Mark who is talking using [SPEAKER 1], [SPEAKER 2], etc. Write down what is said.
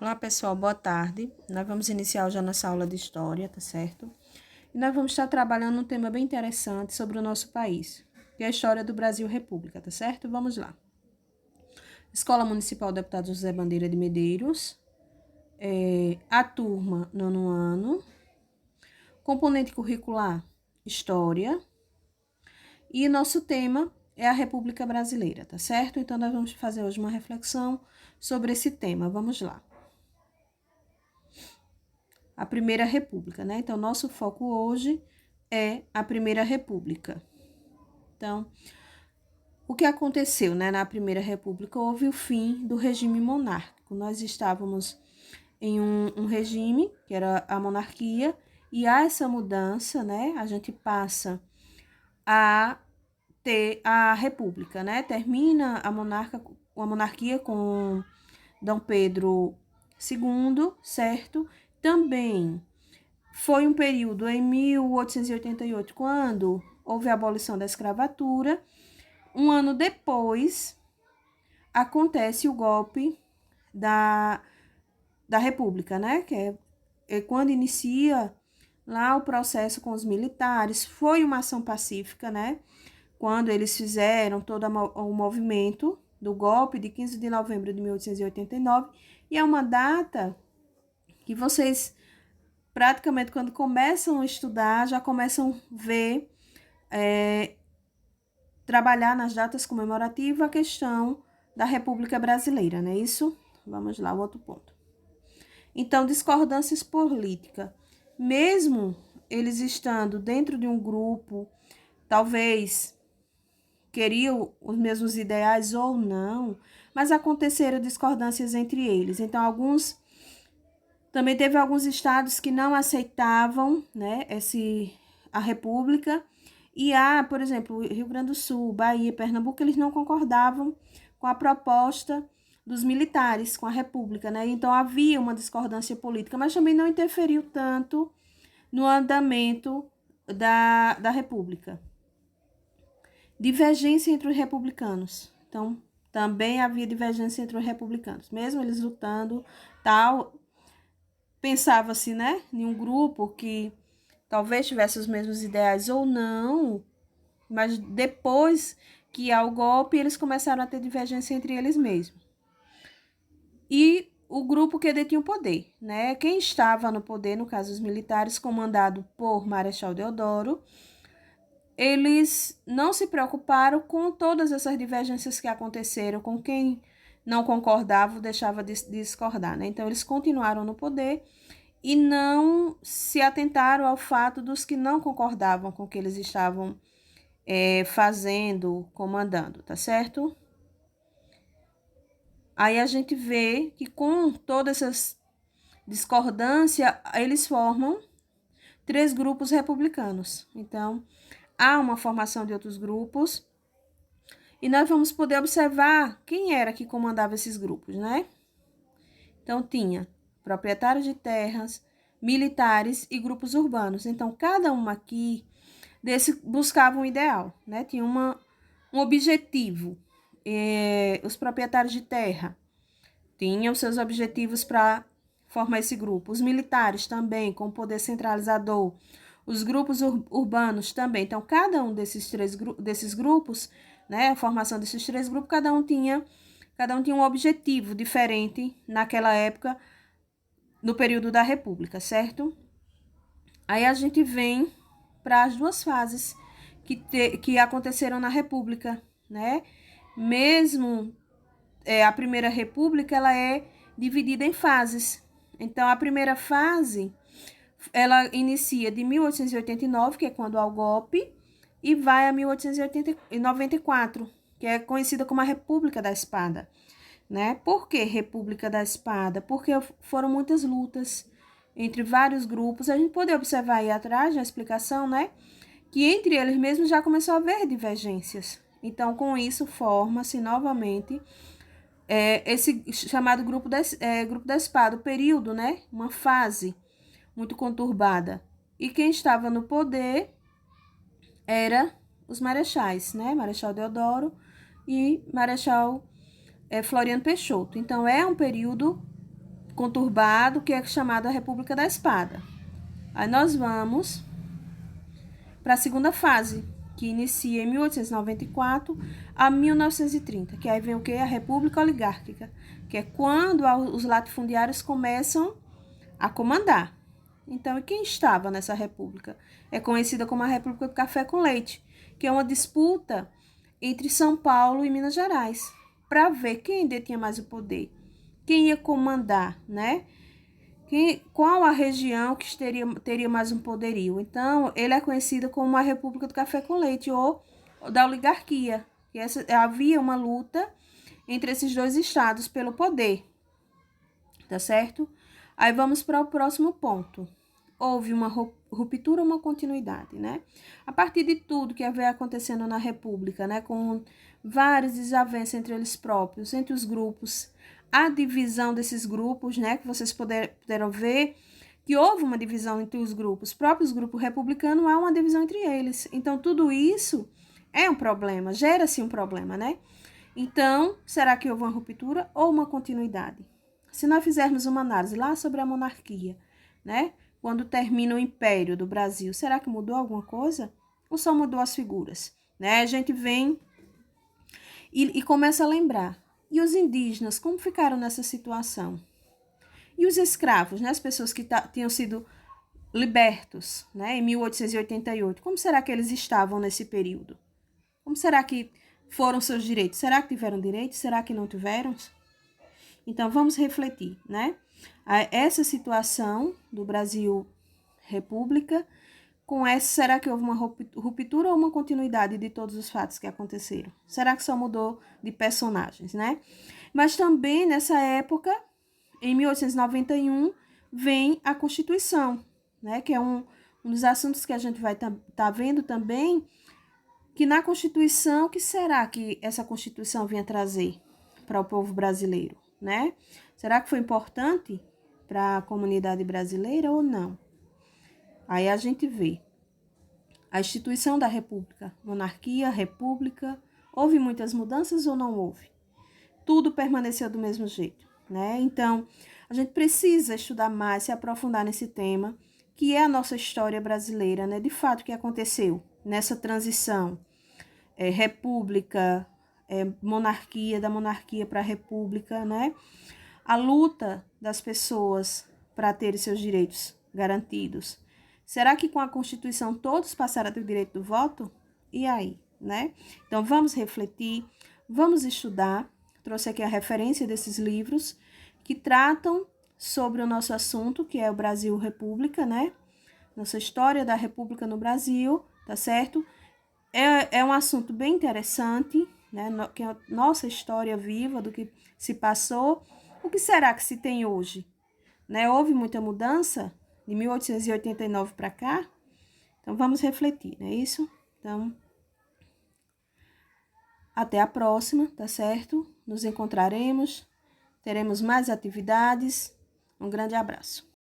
[SPEAKER 1] Olá, pessoal, boa tarde. Nós vamos iniciar hoje a nossa aula de História, tá certo? E nós vamos estar trabalhando um tema bem interessante sobre o nosso país, que é a história do Brasil República, tá certo? Vamos lá. Escola Municipal Deputado José Bandeira de Medeiros, a turma, nono ano, componente curricular, História, e nosso tema é a República Brasileira, tá certo? Então, nós vamos fazer hoje uma reflexão sobre esse tema. Vamos lá. A Primeira República, né? Então, nosso foco hoje é a Primeira República. Então, o que aconteceu, né, na Primeira República? Houve o fim do regime monárquico. Nós estávamos em um regime, que era a monarquia, e há essa mudança, né? A gente passa a ter a república, né? Termina a monarquia com Dom Pedro II, certo? Também foi um período em 1888, quando houve a abolição da escravatura. Um ano depois, acontece o golpe da República, né? Que é quando inicia lá o processo com os militares. Foi uma ação pacífica, né? Quando eles fizeram todo o movimento do golpe de 15 de novembro de 1889. E é uma data que vocês, praticamente, quando começam a estudar, já começam a ver, trabalhar nas datas comemorativas a questão da República Brasileira, não é isso? Vamos lá, o outro ponto. Então, discordâncias políticas. Mesmo eles estando dentro de um grupo, talvez queriam os mesmos ideais ou não, mas aconteceram discordâncias entre eles. Então, também teve alguns estados que não aceitavam, né, a República. E há, por exemplo, Rio Grande do Sul, Bahia, Pernambuco, eles não concordavam com a proposta dos militares, com a República, né? Então havia uma discordância política, mas também não interferiu tanto no andamento da República. Divergência entre os republicanos. Então, também havia divergência entre os republicanos, mesmo eles lutando, tal. Pensava-se, né, em um grupo que talvez tivesse os mesmos ideais ou não, mas depois que há o golpe, eles começaram a ter divergência entre eles mesmos. E o grupo que detinha o poder, né? Quem estava no poder, no caso os militares, comandado por Marechal Deodoro, eles não se preocuparam com todas essas divergências que aconteceram, com quem não concordava ou deixava de discordar, né? Então, eles continuaram no poder e não se atentaram ao fato dos que não concordavam com o que eles estavam fazendo, comandando, tá certo? Aí a gente vê que com todas essas discordâncias, eles formam 3 grupos republicanos. Então, há uma formação de outros grupos e nós vamos poder observar quem era que comandava esses grupos, né? Então, tinha proprietários de terras, militares e grupos urbanos. Então, cada um aqui buscava um ideal, né? Tinha um objetivo. Os proprietários de terra tinham seus objetivos para formar esse grupo. Os militares também, com poder centralizador. Os grupos urbanos também. Então, cada um desses grupos, né? A formação desses 3 grupos, cada um tinha um objetivo diferente naquela época, no período da República, certo? Aí a gente vem para as 2 fases que aconteceram na República, né? Mesmo a Primeira República, ela é dividida em fases. Então, a primeira fase, ela inicia de 1889, que é quando há o golpe, e vai a 1894, que é conhecida como a República da Espada, né? Por que República da Espada? Porque foram muitas lutas entre vários grupos. A gente pode observar aí atrás na explicação, né? Que entre eles mesmos já começou a haver divergências. Então, com isso, forma-se novamente esse chamado grupo da Espada, o período, né? Uma fase muito conturbada. E quem estava no poder era os marechais, né? Marechal Deodoro e Marechal Floriano Peixoto. Então, é um período conturbado, que é chamado a República da Espada. Aí nós vamos para a segunda fase, que inicia em 1894 a 1930, que aí vem o que? A República Oligárquica, que é quando os latifundiários começam a comandar. Então, e quem estava nessa república? É conhecida como a República do Café com Leite, que é uma disputa entre São Paulo e Minas Gerais, para ver quem detinha mais o poder, quem ia comandar, né? Qual a região que teria mais um poderio. Então, ele é conhecido como a República do Café com Leite ou da oligarquia. Havia uma luta entre esses dois estados pelo poder, tá certo? Aí vamos para o próximo ponto. Houve uma ruptura ou uma continuidade, né? A partir de tudo que veio acontecendo na República, né? Com várias desavenças entre eles próprios, entre os grupos, a divisão desses grupos, né? Que vocês puderam ver que houve uma divisão entre os grupos. Os próprios grupos republicanos, há uma divisão entre eles. Então, tudo isso é um problema, gera-se um problema, né? Então, será que houve uma ruptura ou uma continuidade? Se nós fizermos uma análise lá sobre a monarquia, né? Quando termina o Império do Brasil, será que mudou alguma coisa? Ou só mudou as figuras? Né? A gente vem e começa a lembrar. E os indígenas, como ficaram nessa situação? E os escravos, né? As pessoas que tinham sido libertos, né? Em 1888, como será que eles estavam nesse período? Como será que foram seus direitos? Será que tiveram direitos? Será que não tiveram? Então, vamos refletir, né? Essa situação do Brasil República, com essa, será que houve uma ruptura ou uma continuidade de todos os fatos que aconteceram? Será que só mudou de personagens, né? Mas também, nessa época, em 1891, vem a Constituição, né? Que é um dos assuntos que a gente vai tá vendo também, que na Constituição, o que será que essa Constituição vinha trazer para o povo brasileiro, né? Será que foi importante para a comunidade brasileira ou não? Aí a gente vê a instituição da República, monarquia, república, houve muitas mudanças ou não houve? Tudo permaneceu do mesmo jeito, né? Então, a gente precisa estudar mais, se aprofundar nesse tema, que é a nossa história brasileira, né? De fato, o que aconteceu nessa transição república, monarquia, da monarquia para a república, né? A luta das pessoas para terem seus direitos garantidos. Será que com a Constituição todos passaram a ter o direito do voto? E aí, né? Então, vamos refletir, vamos estudar. Trouxe aqui a referência desses livros que tratam sobre o nosso assunto, que é o Brasil República, né? Nossa história da República no Brasil, tá certo? É um assunto bem interessante, né? Que é a nossa história viva do que se passou. O que será que se tem hoje? Né? Houve muita mudança de 1889 para cá? Então, vamos refletir, não é isso? Então, até a próxima, tá certo? Nos encontraremos, teremos mais atividades. Um grande abraço.